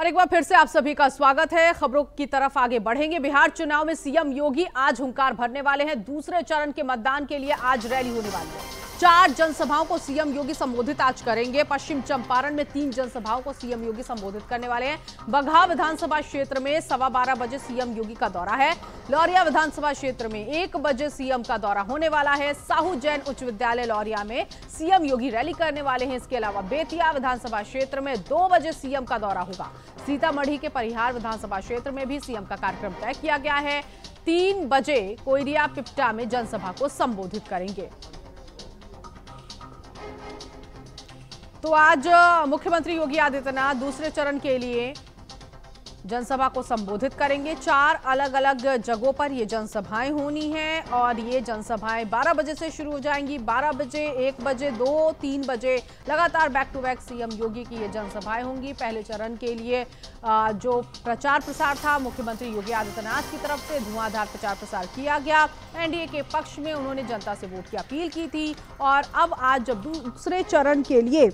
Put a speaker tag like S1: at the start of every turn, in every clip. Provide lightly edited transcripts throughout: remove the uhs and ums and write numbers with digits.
S1: और एक बार फिर से आप सभी का स्वागत है। खबरों की तरफ आगे बढ़ेंगे। बिहार चुनाव में सीएम योगी आज हुंकार भरने वाले हैं। दूसरे चरण के मतदान के लिए आज रैली होने वाली है। 4 जनसभाओं को सीएम योगी संबोधित आज करेंगे। पश्चिम चंपारण में 3 जनसभाओं को सीएम योगी संबोधित करने वाले हैं। बगहा विधानसभा क्षेत्र में 12:15 बजे सीएम योगी का दौरा है। लौरिया विधानसभा क्षेत्र में 1 बजे सीएम का दौरा होने वाला है। साहू जैन उच्च विद्यालय लौरिया में सीएम योगी रैली करने वाले हैं। इसके अलावा बेतिया विधानसभा क्षेत्र में 2 बजे सीएम का दौरा होगा। सीतामढ़ी के परिहार विधानसभा क्षेत्र में भी सीएम का कार्यक्रम तय किया गया है। 3 बजे कोयरिया पिपटा में जनसभा को संबोधित करेंगे। तो आज मुख्यमंत्री योगी आदित्यनाथ दूसरे चरण के लिए जनसभा को संबोधित करेंगे। 4 अलग अलग जगहों पर ये जनसभाएं होनी हैं और ये जनसभाएं 12 बजे से शुरू हो जाएंगी। 12 बजे, 1 बजे, 2, 3 बजे लगातार बैक टू बैक सीएम योगी की ये जनसभाएं होंगी। पहले चरण के लिए जो प्रचार प्रसार था मुख्यमंत्री योगी आदित्यनाथ की तरफ से धुआंधार प्रचार प्रसार किया गया। एनडीए के पक्ष में उन्होंने जनता से वोट की अपील की थी और अब आज जब दूसरे चरण के लिए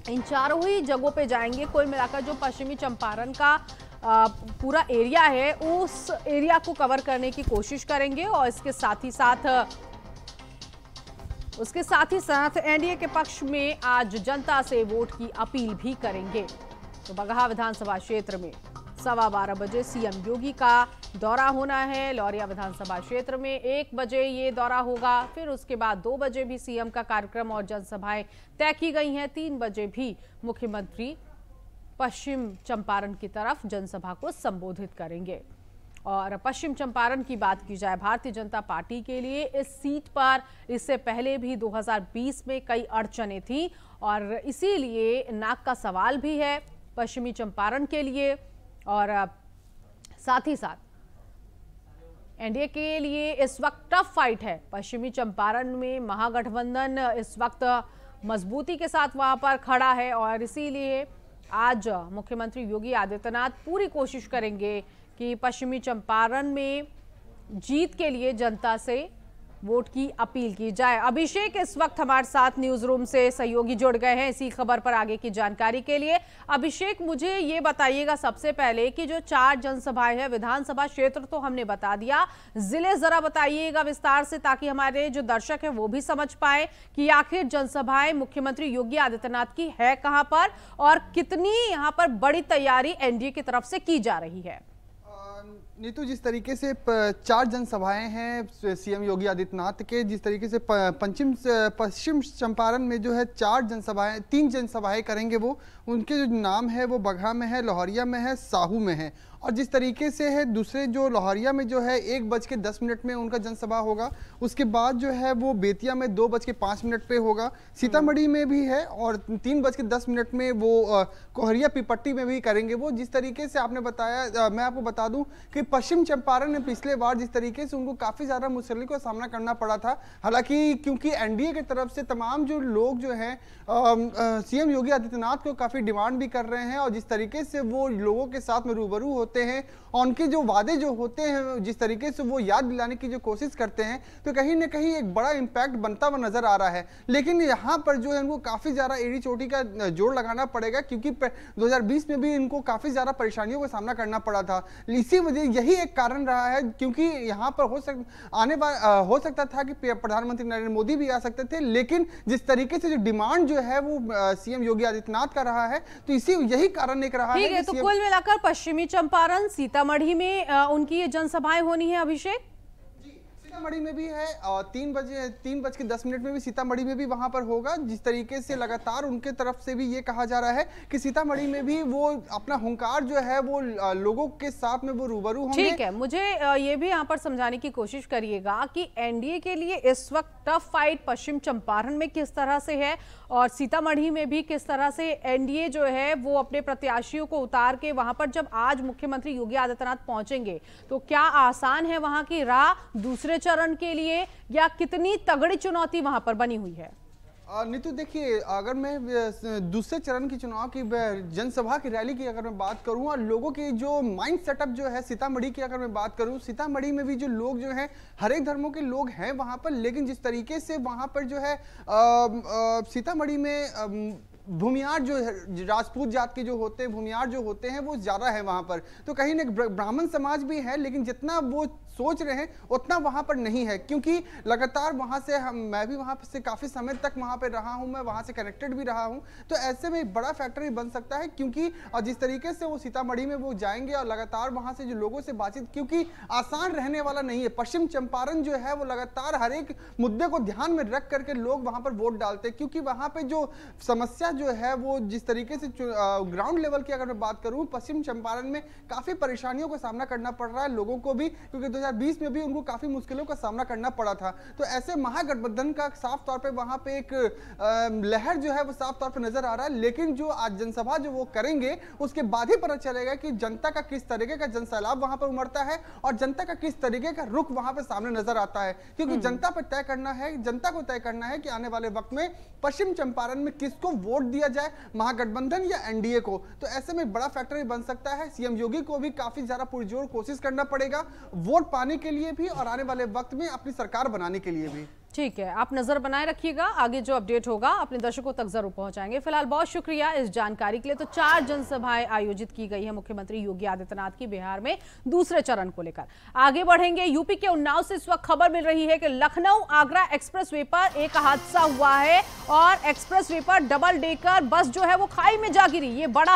S1: इन चारों ही जगहों पे जाएंगे, कुल मिलाकर जो पश्चिमी चंपारण का पूरा एरिया है उस एरिया को कवर करने की कोशिश करेंगे और उसके साथ ही साथ एनडीए के पक्ष में आज जनता से वोट की अपील भी करेंगे। तो बगहा विधानसभा क्षेत्र में 12:15 बजे सीएम योगी का दौरा होना है। लौरिया विधानसभा क्षेत्र में 1 बजे ये दौरा होगा। फिर उसके बाद 2 बजे भी सीएम का कार्यक्रम और जनसभाएं तय की गई हैं। 3 बजे भी मुख्यमंत्री पश्चिम चंपारण की तरफ जनसभा को संबोधित करेंगे। और पश्चिम चंपारण की बात की जाए, भारतीय जनता पार्टी के लिए इस सीट पर इससे पहले भी 2020 में कई अड़चनें थी और इसीलिए नाक का सवाल भी है पश्चिमी चंपारण के लिए। और साथ ही साथ एनडीए के लिए इस वक्त टफ फाइट है। पश्चिमी चंपारण में महागठबंधन इस वक्त मजबूती के साथ वहां पर खड़ा है और इसीलिए आज मुख्यमंत्री योगी आदित्यनाथ पूरी कोशिश करेंगे कि पश्चिमी चंपारण में जीत के लिए जनता से वोट की अपील की जाए। अभिषेक इस वक्त हमारे साथ न्यूज रूम से सहयोगी जुड़ गए हैं इसी खबर पर आगे की जानकारी के लिए। अभिषेक, मुझे ये बताइएगा सबसे पहले कि जो 4 जनसभाएं हैं, विधानसभा क्षेत्र तो हमने बता दिया, जिले जरा बताइएगा विस्तार से ताकि हमारे जो दर्शक है वो भी समझ पाए कि आखिर जनसभाएं मुख्यमंत्री योगी आदित्यनाथ की है कहां पर और कितनी यहां पर बड़ी तैयारी एनडीए की तरफ से की जा रही है।
S2: नीतू, जिस तरीके से 4 जनसभाएं हैं सीएम योगी आदित्यनाथ के, जिस तरीके से पश्चिम चंपारण में जो है 3 जनसभाएं करेंगे, वो उनके जो नाम है वो बगहा में है, लौरिया में है, साहू में है। और जिस तरीके से है दूसरे जो लौरिया में जो है 1:10 में उनका जनसभा होगा। उसके बाद जो है वो बेतिया में 2:05 पे होगा। सीतामढ़ी में भी है और 3:10 में वो कोहरिया पिपट्टी में भी करेंगे। वो जिस तरीके से आपने बताया, मैं आपको बता दूं कि पश्चिम चंपारण में पिछले बार जिस तरीके से उनको काफ़ी ज़्यादा मुश्किल का सामना करना पड़ा था, हालांकि क्योंकि एनडीए की तरफ से तमाम जो लोग जो हैं सीएम योगी आदित्यनाथ को काफ़ी डिमांड भी कर रहे हैं और जिस तरीके से वो लोगों के साथ में रूबरू होते हैं और उनके जो वादे जो होते हैं जिस तरीके से वो याद दिलाने की जो कोशिश करते हैं, तो कहीं ना कहीं एक बड़ा इम्पैक्ट बनता हुआ नजर आ रहा है। लेकिन यहाँ पर जो है उनको काफ़ी ज़्यादा एड़ी चोटी का जोड़ लगाना पड़ेगा क्योंकि 2020 में भी इनको काफ़ी ज़्यादा परेशानियों का सामना करना पड़ा था। इसी वजह यही एक कारण रहा है क्योंकि यहाँ पर हो सकता था कि प्रधानमंत्री नरेंद्र मोदी भी आ सकते थे, लेकिन जिस तरीके से जो डिमांड जो है वो सीएम योगी आदित्यनाथ का रहा है, तो यही कारण एक रहा है।
S1: तो कुल मिलाकर पश्चिमी चंपारण, सीतामढ़ी में उनकी ये जनसभाएं होनी है। अभिषेक,
S2: सीतामढ़ी में भी है और 3:10 में भी सीतामढ़ी में भी वहां पर होगा। जिस तरीके से लगातार उनके तरफ से भी ये कहा जा रहा है कि सीतामढ़ी में भी वो अपना हुंकार जो है वो लोगों के साथ में वो रूबरू होंगे।
S1: ठीक है, मुझे ये भी यहाँ पर समझाने की कोशिश करिएगा कि एनडीए के लिए इस वक्त टफ फाइट पश्चिम चंपारण में किस तरह से है और सीतामढ़ी में भी किस तरह से एनडीए जो है वो अपने प्रत्याशियों को उतार के वहां पर जब आज मुख्यमंत्री योगी आदित्यनाथ पहुंचेंगे तो क्या आसान है वहां की राह दूसरे चरण के लिए या कितनी तगड़ी चुनौती वहां पर बनी हुई है?
S2: नीतू, देखिए, अगर मैं दूसरे चरण की चुनाव की जनसभा की रैली की अगर मैं बात करूं और लोगों की जो माइंड सेटअप जो है सीतामढ़ी की अगर मैं बात करूं, सीतामढ़ी में भी जो लोग जो हैं हर एक धर्मों के लोग हैं वहां पर, लेकिन जिस तरीके से वहां पर जो है सीतामढ़ी में भूमियार जो राजपूत जात के जो होते हैं, भूमियार जो होते हैं वो ज्यादा है वहां पर। तो कहीं ना ब्राह्मण समाज भी है, लेकिन जितना वो सोच रहे हैं उतना वहां पर नहीं है, क्योंकि लगातार वहां से मैं भी वहां से काफी समय तक वहां पे रहा हूं, मैं वहां से कनेक्टेड भी रहा हूं। तो ऐसे में एक बड़ा फैक्टर ही बन सकता है, क्योंकि जिस तरीके से वो सीतामढ़ी में वो जाएंगे और लगातार वहां से जो लोगों से बातचीत, क्योंकि आसान रहने वाला नहीं है। पश्चिम चंपारण जो है वो लगातार हर एक मुद्दे को ध्यान में रख करके लोग वहां पर वोट डालते हैं, क्योंकि वहां पे जो समस्या जो है वो जिस तरीके से ग्राउंड लेवल की अगर मैं बात करूं, पश्चिम चंपारण में काफी परेशानियों का सामना करना पड़ रहा है लोगों को भी, क्योंकि 2020 में भी उनको काफी मुश्किलों का सामना करना पड़ा था। तो ऐसे महागठबंधन का साफ तौर पे वहां पे एक लहर जो है वो साफ तौर पे नजर आ रहा है। लेकिन जो आज जनसभा जो वो करेंगे उसके बाद ही पता चलेगा कि जनता का किस तरीके का जनसैलाब वहां पर उमड़ता है और जनता का किस तरीके का रुख वहां पर सामने नजर आता है, क्योंकि जनता पर तय करना है, जनता को तय करना है कि आने वाले वक्त में पश्चिम चंपारण में किसको वोट दिया जाए, महागठबंधन या एनडीए को। तो ऐसे में बड़ा फैक्टर भी बन सकता है। सीएम योगी को भी काफी ज्यादा पुरजोर कोशिश करना पड़ेगा वोट पाने के लिए भी और आने वाले वक्त में अपनी सरकार बनाने के लिए भी।
S1: ठीक है, आप नजर बनाए रखिएगा, आगे जो अपडेट होगा अपने दर्शकों तक जरूर पहुंचाएंगे। फिलहाल बहुत शुक्रिया इस जानकारी के लिए। तो 4 जनसभाएं आयोजित की गई है मुख्यमंत्री योगी आदित्यनाथ की बिहार में दूसरे चरण को लेकर। आगे बढ़ेंगे, यूपी के उन्नाव से इस वक्त खबर मिल रही है कि लखनऊ आगरा एक्सप्रेसवे पर एक हादसा हुआ है और एक्सप्रेसवे पर डबल डेकर बस जो है वो खाई में जा गिरी। ये बड़ा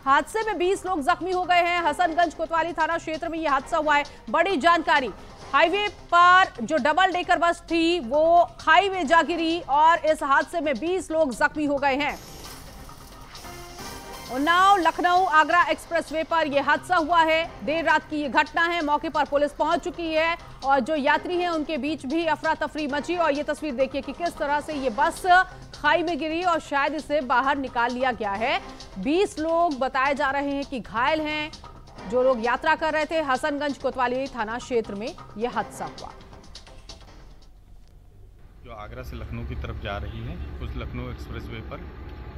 S1: हादसे में 20 लोग जख्मी हो गए हैं। हसनगंज कोतवाली थाना क्षेत्र में यह हादसा हुआ है। बड़ी जानकारी, हाईवे पर जो डबल डेकर बस थी वो खाई में जा गिरी और इस हादसे में 20 लोग जख्मी हो गए हैं। उन्नाव लखनऊ आगरा एक्सप्रेसवे पर यह हादसा हुआ है। देर रात की यह घटना है। मौके पर पुलिस पहुंच चुकी है और जो यात्री हैं उनके बीच भी अफरा तफरी मची। और ये तस्वीर देखिए कि किस तरह से ये बस खाई में गिरी और शायद इसे बाहर निकाल लिया गया है। 20 लोग बताए जा रहे हैं कि घायल हैं, जो लोग यात्रा कर रहे थे। हसनगंज कोतवाली थाना क्षेत्र में यह हादसा हुआ।
S3: जो आगरा से लखनऊ की तरफ जा रही है, उस लखनऊ एक्सप्रेसवे पर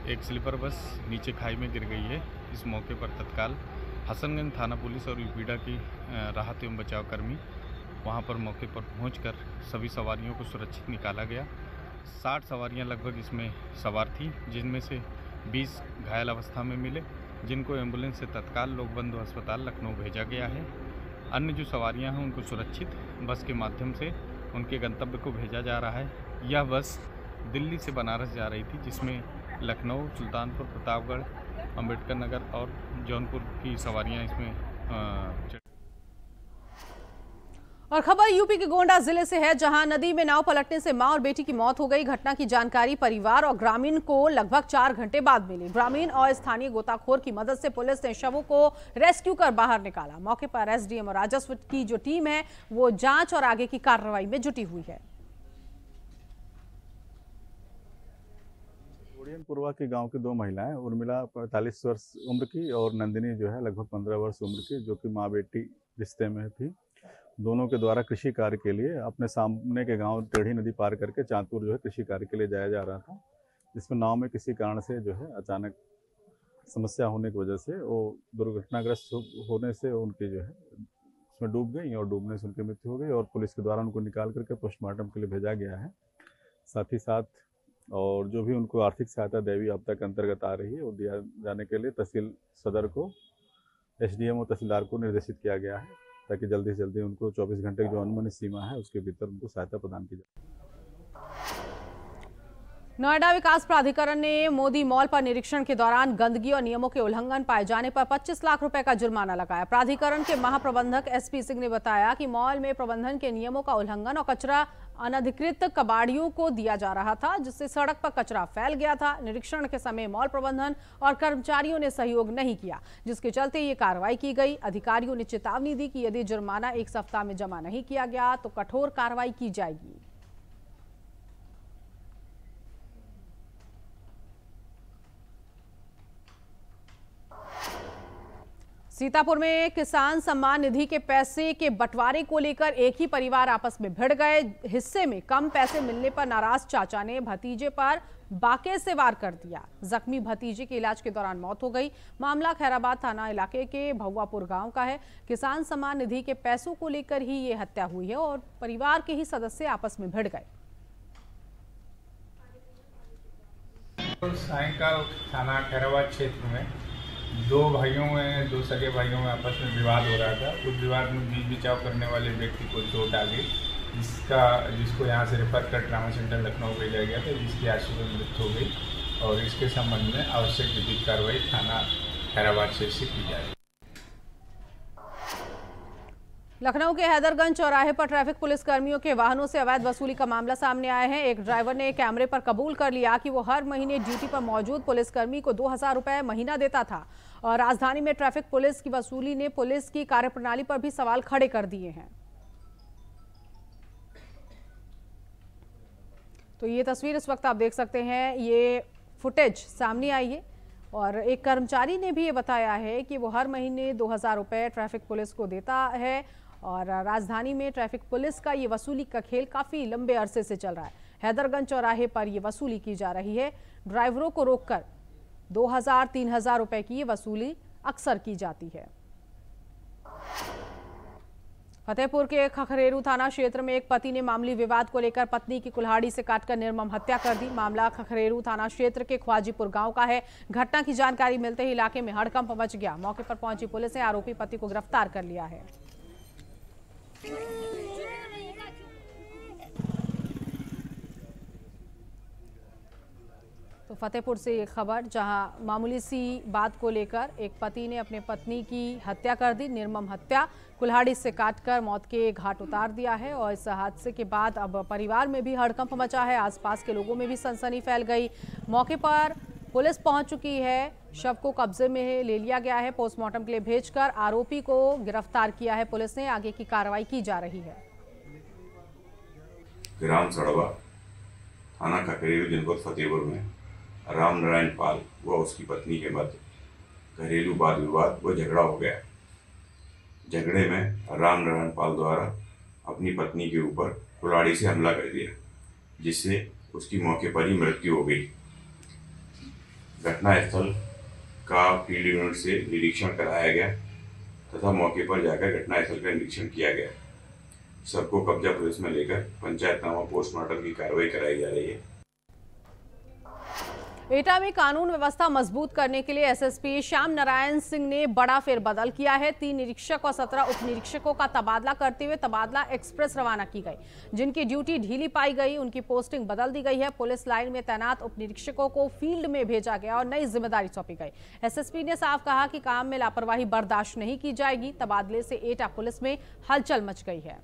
S3: एक स्लीपर बस नीचे खाई में गिर गई है। इस मौके पर तत्काल हसनगंज थाना पुलिस और यूपीडा की राहत एवं बचाव कर्मी वहां पर मौके पर पहुंचकर सभी सवारियों को सुरक्षित निकाला गया। 60 सवारियां लगभग इसमें सवार थी, जिनमें से 20 घायल अवस्था में मिले, जिनको एम्बुलेंस से तत्काल लोकबंधु अस्पताल लखनऊ भेजा गया है। अन्य जो सवारियां हैं उनको सुरक्षित बस के माध्यम से उनके गंतव्य को भेजा जा रहा है। यह बस दिल्ली से बनारस जा रही थी, जिसमें लखनऊ, सुल्तानपुर, प्रतापगढ़, अंबेडकर नगर और जौनपुर की सवारियां इसमें।
S1: और खबर यूपी के गोंडा जिले से है, जहां नदी में नाव पलटने से मां और बेटी की मौत हो गई। घटना की जानकारी परिवार और ग्रामीण को लगभग 4 घंटे बाद मिली। ग्रामीण और स्थानीय गोताखोर की मदद से पुलिस ने शवों को रेस्क्यू कर बाहर निकाला। मौके पर एसडीएम और राजस्व की जो टीम है वो जांच और आगे की कार्रवाई में जुटी हुई है।
S4: पूर्वा के गांव की 2 महिलाएं, उर्मिला 45 वर्ष उम्र की और नंदिनी जो है लगभग 15 वर्ष उम्र की, जो कि माँ बेटी रिश्ते में थी। दोनों के द्वारा कृषि कार्य के लिए अपने सामने के गांव टेढ़ी नदी पार करके चांदपुर जो है कृषि कार्य के लिए जाया जा रहा था, जिसमें नाव में किसी कारण से जो है अचानक समस्या होने की वजह से वो दुर्घटनाग्रस्त होने से उनकी जो है उसमें डूब गई और डूबने से उनकी मृत्यु हो गई और पुलिस के द्वारा उनको निकाल करके पोस्टमार्टम के लिए भेजा गया है। साथ ही साथ और जो भी उनको आर्थिक सहायता दैवीय आपदा के अंतर्गत आ रही है वो दिया जाने के लिए तहसील सदर को, एसडीएम और तहसीलदार को निर्देशित किया गया है, ताकि जल्दी से जल्दी उनको 24 घंटे की जो अनुमति सीमा है उसके भीतर उनको सहायता प्रदान की जाए।
S1: नोएडा विकास प्राधिकरण ने मोदी मॉल पर निरीक्षण के दौरान गंदगी और नियमों के उल्लंघन पाए जाने पर 25 लाख रुपए का जुर्माना लगाया। प्राधिकरण के महाप्रबंधक एसपी सिंह ने बताया कि मॉल में प्रबंधन के नियमों का उल्लंघन और कचरा अनधिकृत कबाड़ियों को दिया जा रहा था, जिससे सड़क पर कचरा फैल गया था। निरीक्षण के समय मॉल प्रबंधन और कर्मचारियों ने सहयोग नहीं किया, जिसके चलते ये कार्रवाई की गई। अधिकारियों ने चेतावनी दी कि यदि जुर्माना 1 सप्ताह में जमा नहीं किया गया तो कठोर कार्रवाई की जाएगी। सीतापुर में किसान सम्मान निधि के पैसे के बंटवारे को लेकर एक ही परिवार आपस में भिड़ गए। हिस्से में कम पैसे मिलने पर नाराज चाचा ने भतीजे पर बाके से वार कर दिया। जख्मी भतीजे के इलाज के दौरान मौत हो गई। मामला खैराबाद थाना इलाके के भौवापुर गांव का है। किसान सम्मान निधि के पैसों को लेकर ही ये हत्या हुई है और परिवार के ही सदस्य आपस में भिड़ गए।
S5: सायंकाल थाना खैराबाद क्षेत्र में दो सगे भाइयों में आपस में विवाद हो रहा था। उस विवाद में बीच बचाव करने वाले व्यक्ति को चोट आ गई, जिसको यहाँ से रेफर कर ट्रामा सेंटर लखनऊ भेजा गया था, जिसकी आंसू में मृत्यु हो गई और इसके संबंध में आवश्यक विधिक कार्रवाई थाना खैराबाद क्षेत्र से की जाएगी।
S1: लखनऊ के हैदरगंज चौराहे पर ट्रैफिक पुलिस कर्मियों के वाहनों से अवैध वसूली का मामला सामने आया है। एक ड्राइवर ने कैमरे पर कबूल कर लिया कि वो हर महीने ड्यूटी पर मौजूद पुलिसकर्मी को 2000 रुपए महीना देता था और राजधानी में ट्रैफिक पुलिस की वसूली ने पुलिस की कार्यप्रणाली पर भी सवाल खड़े कर दिए हैं। तो ये तस्वीर इस वक्त आप देख सकते हैं, ये फुटेज सामने आई है और एक कर्मचारी ने भी ये बताया है कि वो हर महीने 2000 रुपए ट्रैफिक पुलिस को देता है और राजधानी में ट्रैफिक पुलिस का ये वसूली का खेल काफ़ी लंबे अरसे से चल रहा है। हैदरगंज चौराहे पर ये वसूली की जा रही है। ड्राइवरों को रोककर 2000-3000 रुपए की ये वसूली अक्सर की जाती है। फतेहपुर के खखरेरू थाना क्षेत्र में एक पति ने मामूली विवाद को लेकर पत्नी की कुल्हाड़ी से काटकर निर्मम हत्या कर दी। मामला खखरेरू थाना क्षेत्र के ख्वाजीपुर गांव का है। घटना की जानकारी मिलते ही इलाके में हड़कंप मच गया। मौके पर पहुंची पुलिस ने आरोपी पति को गिरफ्तार कर लिया है। तो फतेहपुर से एक खबर, जहां मामूली सी बात को लेकर एक पति ने अपने पत्नी की हत्या कर दी, निर्मम हत्या, कुल्हाड़ी से काटकर मौत के घाट उतार दिया है। और इस हादसे के बाद अब परिवार में भी हड़कंप मचा है, आसपास के लोगों में भी सनसनी फैल गई। मौके पर पुलिस पहुंच चुकी है, शव को कब्जे में ले लिया गया है, पोस्टमार्टम के लिए भेजकर आरोपी को गिरफ्तार किया है पुलिस ने। आगे की कार्रवाई की जा रही है।
S6: ग्राम सड़वा, थाना खखरेरू, जनपद फतेहपुर में राम नारायण पाल व उसकी पत्नी के मध्य घरेलू वाद विवाद व झगड़ा हो गया। झगड़े में राम नारायण पाल द्वारा अपनी पत्नी के ऊपर कुल्हाड़ी से हमला कर दिया, जिससे उसकी मौके पर ही मृत्यु हो गई। घटनास्थल का फील्ड यूनिट से निरीक्षण कराया गया तथा मौके पर जाकर घटनास्थल का निरीक्षण किया गया। सबको कब्जा पुलिस में लेकर पंचायतनामा पोस्टमार्टम की कार्रवाई कराई जा रही है।
S1: एटा में कानून व्यवस्था मजबूत करने के लिए एसएसपी श्याम नारायण सिंह ने बड़ा फेरबदल किया है। 3 निरीक्षक और 17 उप निरीक्षकों का तबादला करते हुए तबादला एक्सप्रेस रवाना की गई। जिनकी ड्यूटी ढीली पाई गई, उनकी पोस्टिंग बदल दी गई है। पुलिस लाइन में तैनात उप निरीक्षकों को फील्ड में भेजा गया और नई जिम्मेदारी सौंपी गई। एसएसपी ने साफ कहा कि काम में लापरवाही बर्दाश्त नहीं की जाएगी। तबादले से एटा पुलिस में हलचल मच गई है।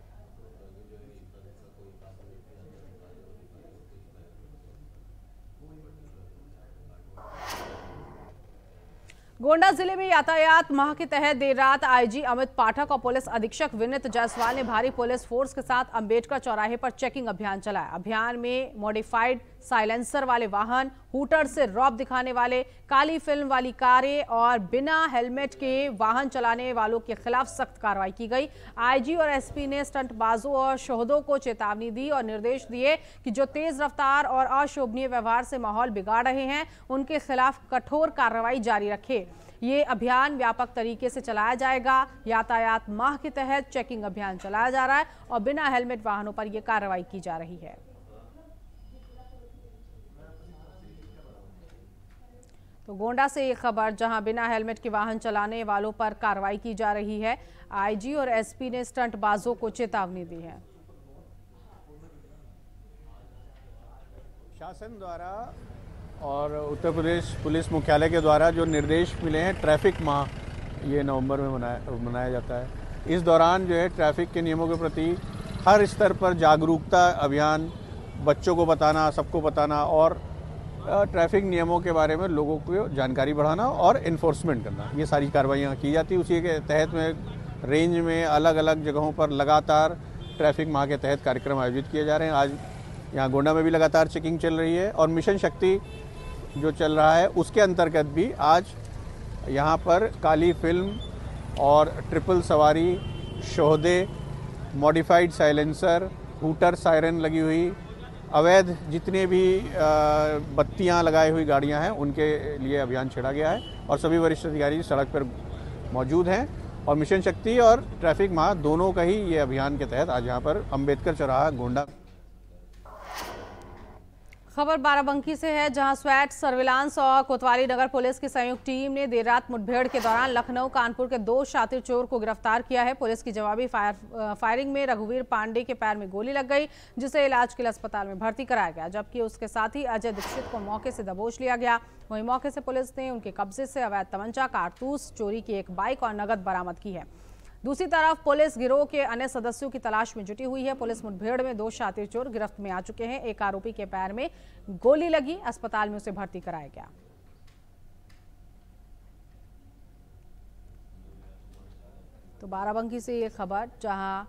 S1: गोंडा जिले में यातायात माह के तहत देर रात आईजी अमित पाठक और पुलिस अधीक्षक विनीत जायसवाल ने भारी पुलिस फोर्स के साथ अंबेडकर चौराहे पर चेकिंग अभियान चलाया। अभियान में मॉडिफाइड साइलेंसर वाले वाहन, हूटर से रौब दिखाने वाले, काली फिल्म वाली कारें और बिना हेलमेट के वाहन चलाने वालों के खिलाफ सख्त कार्रवाई की गई। आईजी और एसपी ने स्टंटबाजों और शोहदों को चेतावनी दी और निर्देश दिए कि जो तेज रफ्तार और अशोभनीय व्यवहार से माहौल बिगाड़ रहे हैं, उनके खिलाफ कठोर कार्रवाई जारी रखे। ये अभियान व्यापक तरीके से चलाया जाएगा। यातायात माह के तहत चेकिंग अभियान चलाया जा रहा है और बिना हेलमेट वाहनों पर यह कार्रवाई की जा रही है। तो गोंडा से ये खबर, जहां बिना हेलमेट के वाहन चलाने वालों पर कार्रवाई की जा रही है। आईजी और एसपी ने स्टंटबाजों को चेतावनी दी है।
S7: शासन द्वारा और उत्तर प्रदेश पुलिस मुख्यालय के द्वारा जो निर्देश मिले हैं, ट्रैफिक माह ये नवंबर में मनाया जाता है। इस दौरान जो है ट्रैफिक के नियमों के प्रति हर स्तर पर जागरूकता अभियान, बच्चों को बताना, सबको बताना और ट्रैफिक नियमों के बारे में लोगों को जानकारी बढ़ाना और इन्फोर्समेंट करना, ये सारी कार्रवाइयाँ की जाती है। उसी के तहत में रेंज में अलग अलग जगहों पर लगातार ट्रैफिक माह के तहत कार्यक्रम आयोजित किए जा रहे हैं। आज यहाँ गोंडा में भी लगातार चेकिंग चल रही है और मिशन शक्ति जो चल रहा है उसके अंतर्गत भी आज यहाँ पर काली फिल्म और ट्रिपल सवारी, शोहदे, मॉडिफाइड साइलेंसर, हूटर सायरन लगी हुई, अवैध जितने भी बत्तियां लगाई हुई गाड़ियां हैं उनके लिए अभियान छेड़ा गया है और सभी वरिष्ठ अधिकारी सड़क पर मौजूद हैं। और मिशन शक्ति और ट्रैफिक माह दोनों का ही ये अभियान के तहत आज यहाँ पर अंबेडकर चौराहा गोंडा।
S1: खबर बाराबंकी से है, जहां स्वैट सर्विलांस और कोतवाली नगर पुलिस की संयुक्त टीम ने देर रात मुठभेड़ के दौरान लखनऊ कानपुर के 2 शातिर चोर को गिरफ्तार किया है। पुलिस की जवाबी फायरिंग में रघुवीर पांडे के पैर में गोली लग गई, जिसे इलाज के लिए अस्पताल में भर्ती कराया गया, जबकि उसके साथी अजय दीक्षित को मौके से दबोच लिया गया। वहीं मौके से पुलिस ने उनके कब्जे से अवैध तमंचा, कारतूस, चोरी की एक बाइक और नकद बरामद की है। दूसरी तरफ पुलिस गिरोह के अन्य सदस्यों की तलाश में जुटी हुई है। पुलिस मुठभेड़ में 2 शातिर चोर गिरफ्त में आ चुके हैं। एक आरोपी के पैर में गोली लगी, अस्पताल में उसे भर्ती कराया गया। तो बाराबंकी से ये खबर, जहां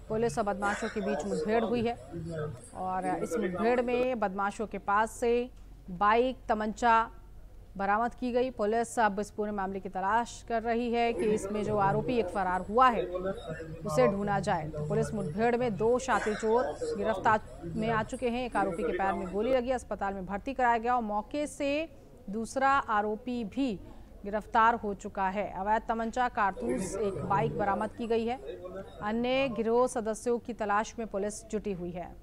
S1: पुलिस और बदमाशों के बीच मुठभेड़ हुई है और इस मुठभेड़ में बदमाशों के पास से बाइक, तमंचा बरामद की गई। पुलिस अब इस पूरे मामले की तलाश कर रही है कि इसमें जो आरोपी एक फरार हुआ है उसे ढूंढा जाए। तो पुलिस मुठभेड़ में 2 शातिर चोर गिरफ्तार में आ चुके हैं। एक आरोपी के पैर में गोली लगी, अस्पताल में भर्ती कराया गया और मौके से दूसरा आरोपी भी गिरफ्तार हो चुका है। अवैध तमंचा, कारतूस, एक बाइक बरामद की गई है। अन्य गिरोह सदस्यों की तलाश में पुलिस जुटी हुई है।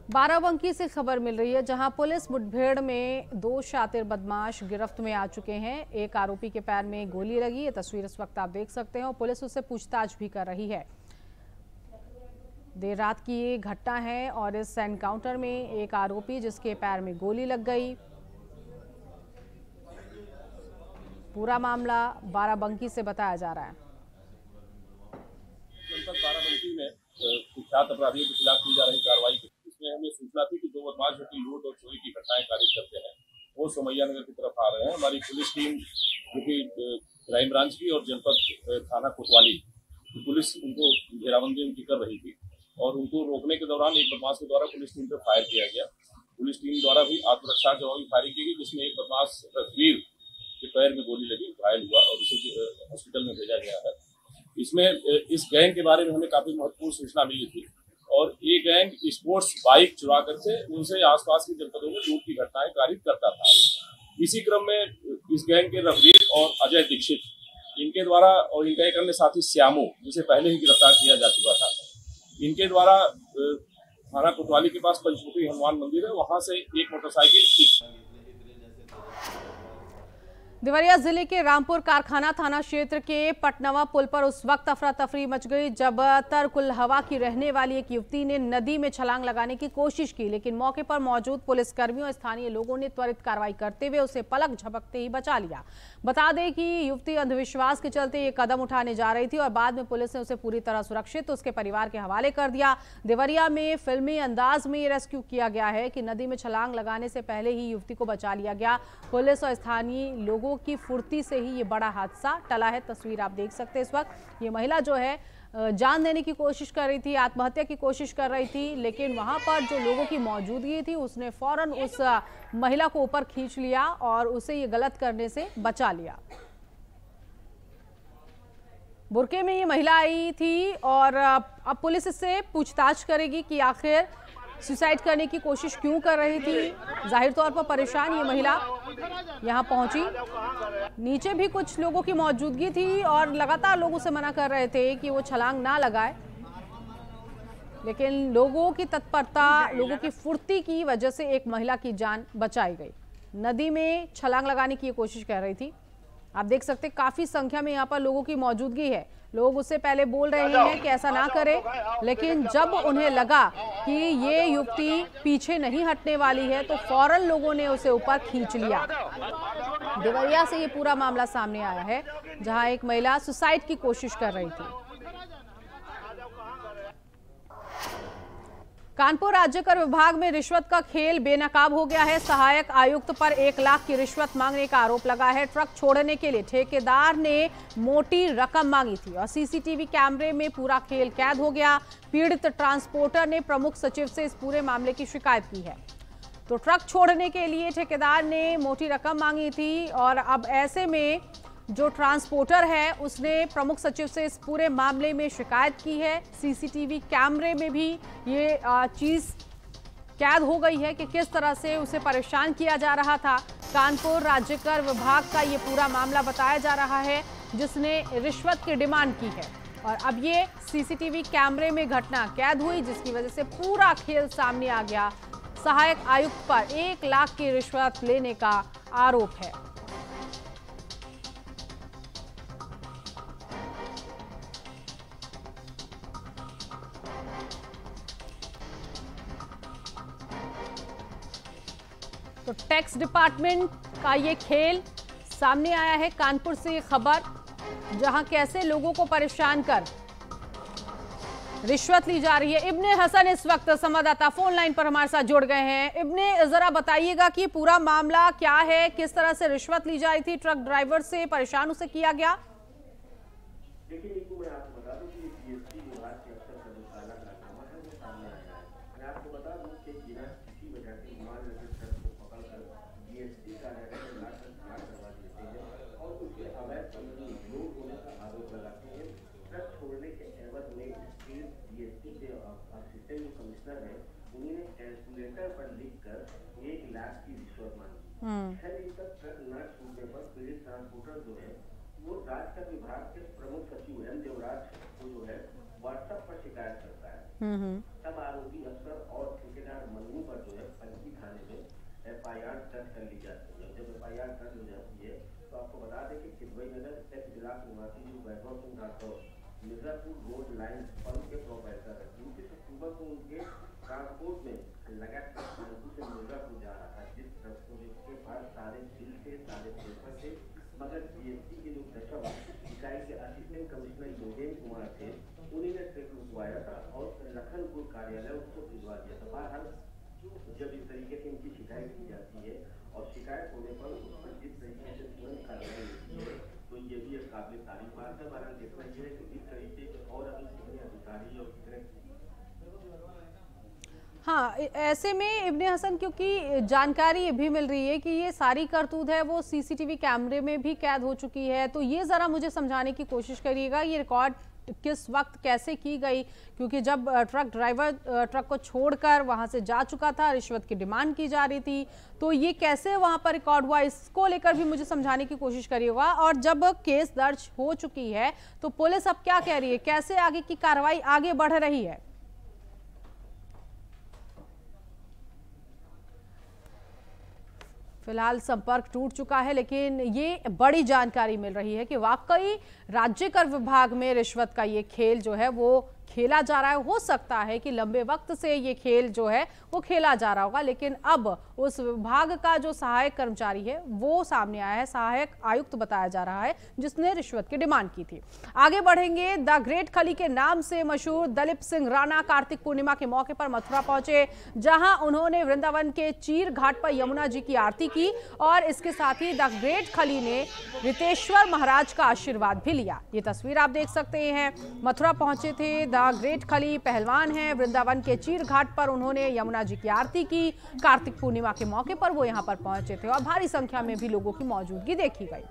S1: बाराबंकी से खबर मिल रही है, जहां पुलिस मुठभेड़ में 2 शातिर बदमाश गिरफ्त में आ चुके हैं। एक आरोपी के पैर में गोली लगी, ये तस्वीर इस वक्त आप देख सकते हैं और पुलिस उससे पूछताछ भी कर रही है। देर रात की ये घटना है और इस एनकाउंटर में एक आरोपी जिसके पैर में गोली लग गई। पूरा मामला बाराबंकी से बताया जा रहा है।
S8: जनपद बाराबंकी में कुख्यात अपराधियों के खिलाफ की जा रही कार्रवाई इसमें हमें सूचना थी कि 2 बदमाश जो कि लूट और चोरी की घटनाएं कारित करते हैं वो सोमैया नगर की तरफ आ रहे हैं। हमारी पुलिस टीम जो कि क्राइम ब्रांच की और जनपद थाना कोतवाली की पुलिस उनको घेराबंदी उनकी कर रही थी और उनको रोकने के दौरान एक बदमाश के द्वारा पुलिस टीम पर फायर किया गया। पुलिस टीम द्वारा भी आत्मरक्षा जवाबी फायरिंग की गई, जिसमें एक बदमाश रघुवीर के पैर में गोली लगी, घायल हुआ और उसे हॉस्पिटल में भेजा गया है। इसमें इस गैंग के बारे में हमें काफी महत्वपूर्ण सूचना मिली थी और ये गैंग स्पोर्ट्स बाइक चुरा करके उनसे आसपास के जनपदों में लूट की घटनाएं कारित करता था। इसी क्रम में इस गैंग के रघुवीर और अजय दीक्षित, इनके द्वारा और इनका एक अन्य साथी श्यामू, जिसे पहले ही गिरफ्तार किया जा चुका था, इनके द्वारा थाना कोतवाली के पास पंचमुखी हनुमान मंदिर है, वहां से एक मोटरसाइकिल।
S1: देवरिया जिले के रामपुर कारखाना थाना क्षेत्र के पटनवा पुल पर उस वक्त अफरा तफरी मच गई जब तरकुलहवा की रहने वाली एक युवती ने नदी में छलांग लगाने की कोशिश की, लेकिन मौके पर मौजूद पुलिसकर्मियों और स्थानीय लोगों ने त्वरित कार्रवाई करते हुए उसे पलक झपकते ही बचा लिया। बता दें कि युवती अंधविश्वास के चलते ये कदम उठाने जा रही थी और बाद में पुलिस ने उसे पूरी तरह सुरक्षित उसके परिवार के हवाले कर दिया। देवरिया में फिल्मी अंदाज में ये रेस्क्यू किया गया है कि नदी में छलांग लगाने से पहले ही युवती को बचा लिया गया। पुलिस और स्थानीय लोगों की फुर्ती से ही ये बड़ा हादसा टला है। तस्वीर आप देख सकते हैं इस वक्त। ये महिला जो है जान देने की कोशिश कर रही थी, आत्महत्या की कोशिश कर रही थी, लेकिन वहां पर जो लोगों की मौजूदगी थी उसने फौरन उस महिला को ऊपर खींच लिया और उसे ये गलत करने से बचा लिया। बुरके में ये महिला आई थी और अब पुलिस इससे पूछताछ करेगी कि आखिर सुसाइड करने की कोशिश क्यों कर रही थी। जाहिर तौर पर परेशान ये महिला यहाँ पहुंची। नीचे भी कुछ लोगों की मौजूदगी थी और लगातार लोग उसे मना कर रहे थे कि वो छलांग ना लगाए, लेकिन लोगों की तत्परता, लोगों की फुर्ती की वजह से एक महिला की जान बचाई गई। नदी में छलांग लगाने की कोशिश कर रही थी। आप देख सकते काफी संख्या में यहाँ पर लोगों की मौजूदगी है। लोग उससे पहले बोल रहे हैं कि ऐसा ना करे, लेकिन जब उन्हें लगा कि ये युवती पीछे नहीं हटने वाली है तो फौरन लोगों ने उसे ऊपर खींच लिया। देवरिया से ये पूरा मामला सामने आया है, जहां एक महिला सुसाइड की कोशिश कर रही थी। कानपुर राज्यकर विभाग में रिश्वत का खेल बेनकाब हो गया है। सहायक आयुक्त पर 1 लाख की रिश्वत मांगने का आरोप लगा है। ट्रक छोड़ने के लिए ठेकेदार ने मोटी रकम मांगी थी और सीसीटीवी कैमरे में पूरा खेल कैद हो गया। पीड़ित ट्रांसपोर्टर ने प्रमुख सचिव से इस पूरे मामले की शिकायत की है। तो ट्रक छोड़ने के लिए ठेकेदार ने मोटी रकम मांगी थी और अब ऐसे में जो ट्रांसपोर्टर है उसने प्रमुख सचिव से इस पूरे मामले में शिकायत की है। सीसीटीवी कैमरे में भी ये चीज कैद हो गई है कि किस तरह से उसे परेशान किया जा रहा था। कानपुर राज्य कर विभाग का ये पूरा मामला बताया जा रहा है, जिसने रिश्वत की डिमांड की है। और अब ये सीसीटीवी कैमरे में घटना कैद हुई, जिसकी वजह से पूरा खेल सामने आ गया। सहायक आयुक्त पर 1 लाख की रिश्वत लेने का आरोप है। तो टैक्स डिपार्टमेंट का ये खेल सामने आया है। कानपुर से ये खबर, जहां कैसे लोगों को परेशान कर रिश्वत ली जा रही है। इब्ने हसन इस वक्त संवाददाता फोन लाइन पर हमारे साथ जुड़ गए हैं। इब्ने, जरा बताइएगा कि पूरा मामला क्या है, किस तरह से रिश्वत ली जा रही थी, ट्रक ड्राइवर से परेशान उसे किया गया।
S9: देखिए नीतू, मैं आपको बता दूं कि जीएसटी विभाग के अफसर का जो काला कारनामा है वो सामने आया है। मैं आपको बता दूं कि बिना किसी वजह से मान रजिस्टर को पकड़कर जीएसटी कार्यालय में लाकर खड़ा करवा देते हैं और उसके अवैध लोड होने का आरोप लगाते हैं। ट्रक छोड़ने के एवज में स्टेट जीएसटी के असिस्टेंट कमिश्नर है, उन्होंने कैलकुलेटर पर लिखकर 1 लाख की रिश्वत मांगी। 6 दिन तक ट्रक न छूटने पर पीड़ित ट्रांसपोर्टर जो है वो राजकर विभाग के प्रमुख सचिव एम देवराज को जो है व्हाट्सएप पर शिकायत करता है। तब आरोपी अफसर और ठेकेदार मन्नू पर जो है पंची थाने में FIR दर्ज कर ली जाती है। जब FIR दर्ज हो जाती है तो आपको बता दें कि किदवई नगर एक्स ब्लॉक निवासी जो Vaibhav Singh Rathore Mirzapur road line pump के प्रोपराइटर है, 29 अक्टूबर को उनके ट्रांसपोर्ट में लगा ट्रक कानपुर से मिर्जापुर जा रहा था, जिसके पास सारे बिल थे, सारे पेपर थे, मगर जीएसटी के जो दशम इकाई के असिस्टेंट कमिश्नर योगेंद्र कुमार थे, उन्होंने ट्रक रुकवाया था और लखनपुर कार्यालय उसको भिजवा दिया था। बहरहाल जब इस तरीके से इनकी शिकायत की जाती है और शिकायत होने पर उस पर जिस तरीके से तुरंत कार्रवाई होती है, तो ये भी एक काबिल तारीफ बात है। बहरहाल देखना ये है कि इस तरीके के और अभी कितने अधिकारी और कितने।
S1: हाँ, ऐसे में इब्ने हसन, क्योंकि जानकारी ये भी मिल रही है कि ये सारी करतूत है वो सीसीटीवी कैमरे में भी कैद हो चुकी है, तो ये ज़रा मुझे समझाने की कोशिश करिएगा ये रिकॉर्ड किस वक्त कैसे की गई, क्योंकि जब ट्रक ड्राइवर ट्रक को छोड़कर वहां से जा चुका था, रिश्वत की डिमांड की जा रही थी, तो ये कैसे वहां पर रिकॉर्ड हुआ, इसको लेकर भी मुझे समझाने की कोशिश करिएगा। और जब केस दर्ज हो चुकी है तो पुलिस अब क्या कह रही है, कैसे आगे की कार्रवाई आगे बढ़ रही है? फिलहाल संपर्क टूट चुका है, लेकिन ये बड़ी जानकारी मिल रही है कि वाकई राज्य कर विभाग में रिश्वत का ये खेल जो है वो खेला जा रहा है। हो सकता है कि लंबे वक्त से ये खेल जो है वो खेला जा रहा होगा, लेकिन अब उस विभाग का जो सहायक कर्मचारी है वो सामने आया है, सहायक आयुक्त बताया जा रहा है, जिसने रिश्वत की डिमांड की थी। आगे बढ़ेंगे। द ग्रेट खली के नाम से मशहूर दलीप सिंह राणा कार्तिक पूर्णिमा के मौके पर मथुरा पहुंचे, जहां उन्होंने वृंदावन के चीर घाट पर यमुना जी की आरती की और इसके साथ ही द ग्रेट खली ने रितेश्वर महाराज का आशीर्वाद भी लिया। ये तस्वीर आप देख सकते हैं, मथुरा पहुंचे थे द ग्रेट खली पहलवान हैं, वृंदावन के चीर घाट पर उन्होंने यमुना जी की आरती की। कार्तिक पूर्णिमा के मौके पर वो यहां पर पहुंचे थे और भारी संख्या में भी लोगों की मौजूदगी देखी गई।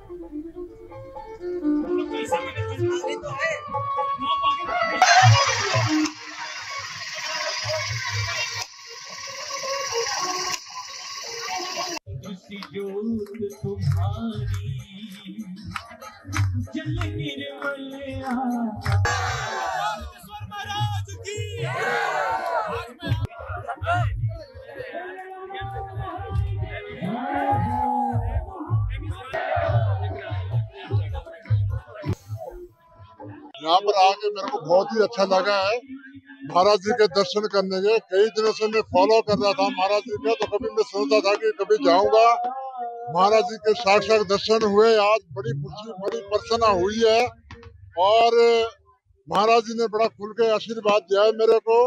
S10: यहाँ पर आके मेरे को बहुत ही अच्छा लगा है। महाराज जी के दर्शन करने के कई दिनों से मैं फॉलो कर रहा था महाराज जी का, तो कभी मैं सोचता था कि कभी जाऊंगा। महाराज जी के साक्षात दर्शन हुए, आज बड़ी खुशी बड़ी प्रसन्नता हुई है और महाराज जी ने बड़ा खुल के आशीर्वाद दिया है मेरे को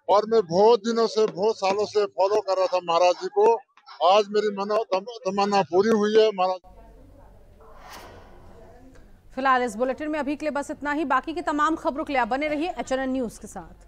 S10: और मैं बहुत दिनों से बहुत सालों से फॉलो कर रहा था महाराज जी को। आज मेरी तमन्ना पूरी हुई है महाराज।
S1: फिलहाल इस बुलेटिन में अभी के लिए बस इतना ही। बाकी की तमाम खबरों के लिए आप बने रहिए HNN न्यूज के साथ।